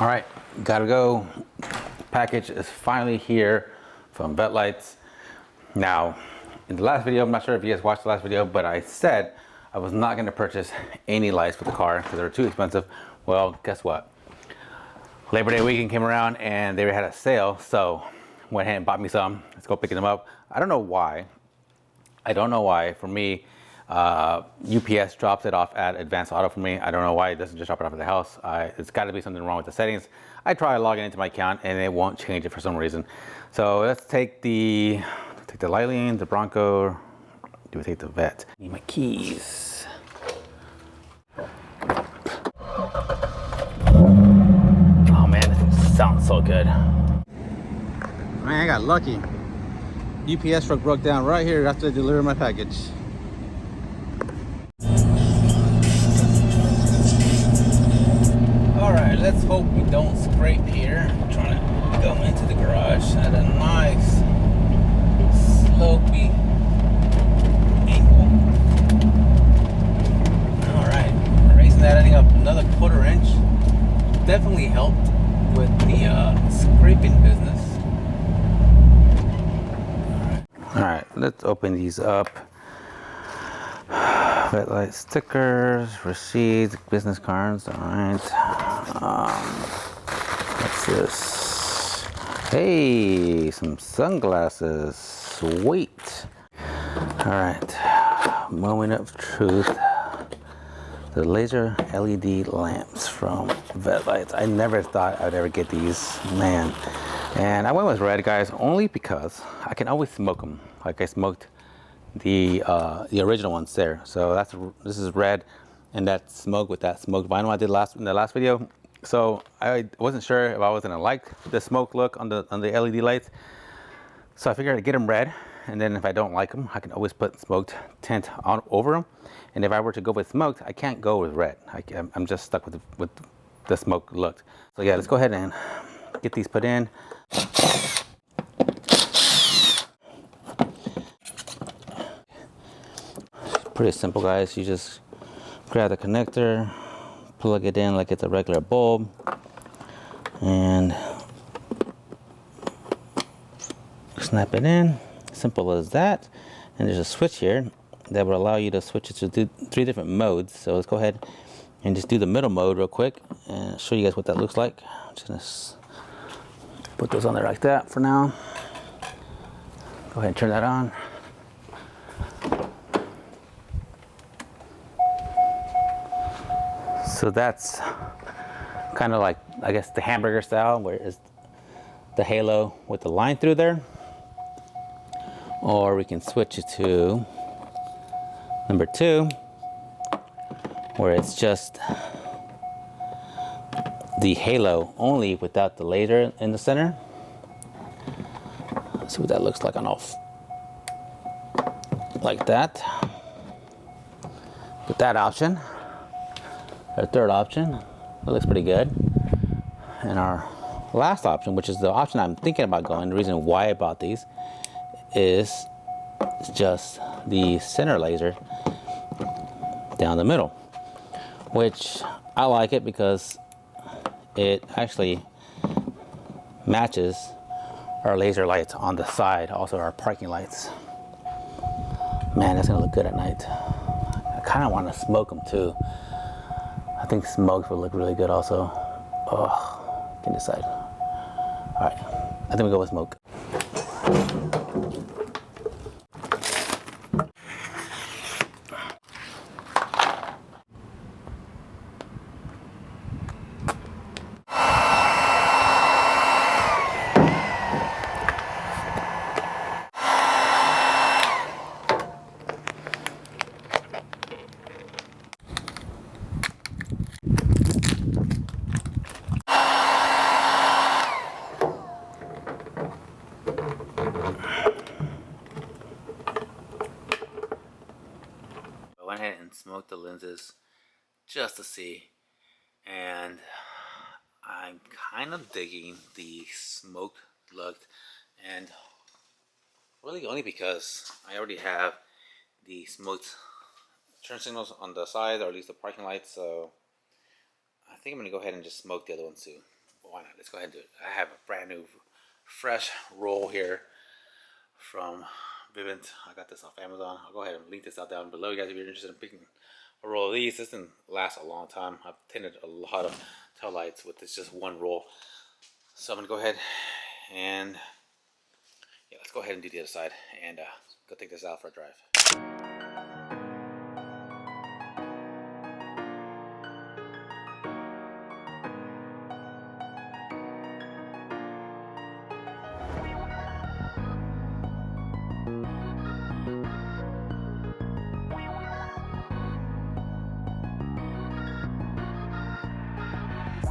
All right, gotta go. Package is finally here from Vette-Lights. Now, in the last video, I'm not sure if you guys watched the last video, but I said I was not gonna purchase any lights for the car because they were too expensive. Well, guess what? Labor Day weekend came around and they had a sale, so went ahead and bought me some. Let's go picking them up. I don't know why. For me, UPS drops it off at Advanced Auto for me. I don't know why it doesn't just drop it off at the house. It's got to be something wrong with the settings. I try logging into my account and it won't change it for some reason. So let's take the Lightning, the Bronco. Do we take the Vette? Need my keys. Oh man, this thing sounds so good. Man, I got lucky. UPS truck broke down right here after they delivered my package. Alright, let's hope we don't scrape here. I'm trying to go into the garage at a nice slopey angle. Alright, raising that thing up another quarter-inch definitely helped with the scraping business. Alright, let's open these up. Vette-Light stickers, receipts, business cards. Alright. What's this? Hey, some sunglasses. Sweet. Alright. Moment of truth. The laser LED lamps from Vette-Lights. I never thought I'd ever get these. Man. And I went with red, guys, only because I can always smoke them. Like I smoked the original ones there. So this is red, and that's smoke with that smoked vinyl I did in the last video. So I wasn't sure if I was gonna like the smoke look on the LED lights. So I figured I'd get them red, and then if I don't like them, I can always put smoked tint on over them. And if I were to go with smoked, I can't go with red. I'm just stuck with the smoke look. So yeah, let's go ahead and get these put in. Pretty simple, guys. You just grab the connector, plug it in like it's a regular bulb, and snap it in. Simple as that. And there's a switch here that will allow you to switch it to 3 different modes. So let's go ahead and just do the middle mode real quick and show you guys what that looks like. I'm just gonna put those on there like that for now. Go ahead and turn that on. So that's kind of like, I guess, the hamburger style, where it's the halo with the line through there. Or we can switch it to number 2, where it's just the halo only without the laser in the center. Let's see what that looks like on off. Like that. With that option. Our third option, that looks pretty good. And our last option, which is the option I'm thinking about going, the reason why I bought these, is just the center laser down the middle. Which I like it because it actually matches our laser lights on the side, also our parking lights. Man, that's gonna look good at night. I kind of want to smoke them too. I think smoked would look really good also. Oh, can decide. All right, I think we go with smoke. Went ahead and smoked the lenses just to see, and I'm kind of digging the smoked look, and really only because I already have the smoked turn signals on the side, or at least the parking lights, so I think I'm gonna go ahead and just smoke the other ones too. why not? Let's go ahead and do it. I have a brand new, fresh roll here from Vivint. I got this off Amazon. I'll go ahead and link this out down below, you guys, if you're interested in picking a roll of these. This didn't last a long time. I've tinted a lot of tail lights with this just one roll. So I'm gonna go ahead and yeah, let's go ahead and do the other side and go take this out for a drive.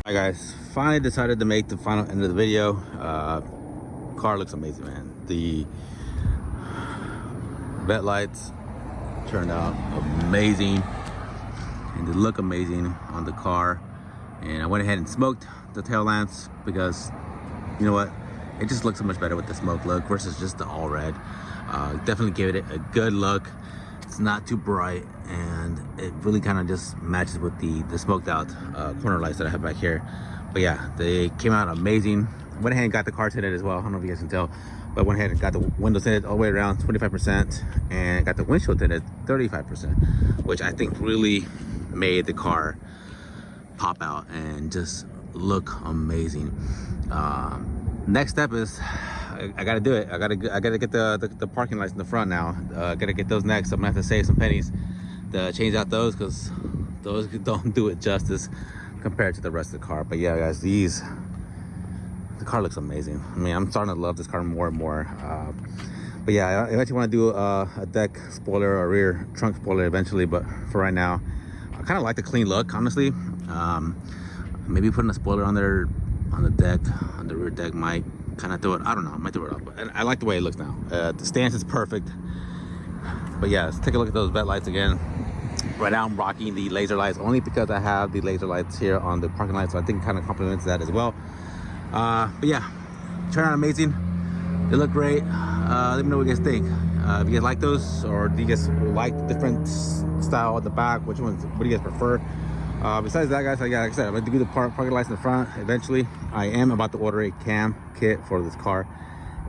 Alright guys, finally decided to make the final end of the video. Car looks amazing, man. The Vette-Lights turned out amazing and they look amazing on the car. And I went ahead and smoked the tail lamps because, you know what, it just looks so much better with the smoke look versus just the all red. Definitely gave it a good look. It's not too bright and it really kind of just matches with the smoked out corner lights that I have back here. But yeah, they came out amazing. Went ahead and got the car tinted as well. I don't know if you guys can tell, but went ahead and got the windows tinted all the way around 25% and got the windshield tinted 35%, which I think really made the car pop out and just look amazing. Next step is I gotta do it. I gotta get the parking lights in the front now. Gotta get those next. I'm gonna have to save some pennies to change out those because those don't do it justice compared to the rest of the car. But yeah, guys, the car looks amazing. I mean, I'm starting to love this car more and more. But yeah, I eventually want to do a deck spoiler or rear trunk spoiler eventually. But for right now, I kind of like the clean look, honestly. Maybe putting a spoiler on there on the deck, on the rear deck might kind of throw it. I don't know. I might throw it off. But I like the way it looks now. The stance is perfect. But yeah, let's take a look at those Vette-Lights again. Right now I'm rocking the laser lights only because I have the laser lights here on the parking lot, so I think it kind of complements that as well. But yeah, turned out amazing. They look great. Let me know what you guys think. If you guys like those, or do you guys like different style at the back? Which ones? What do you guys prefer? Besides that, guys, like I said, I'm going to do the parking lights in the front eventually. I am about to order a cam kit for this car,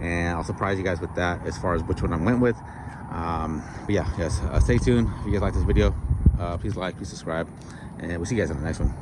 and I'll surprise you guys with that as far as which one I went with. But yeah, yes, stay tuned. If you guys like this video, please like, please subscribe, and we'll see you guys in the next one.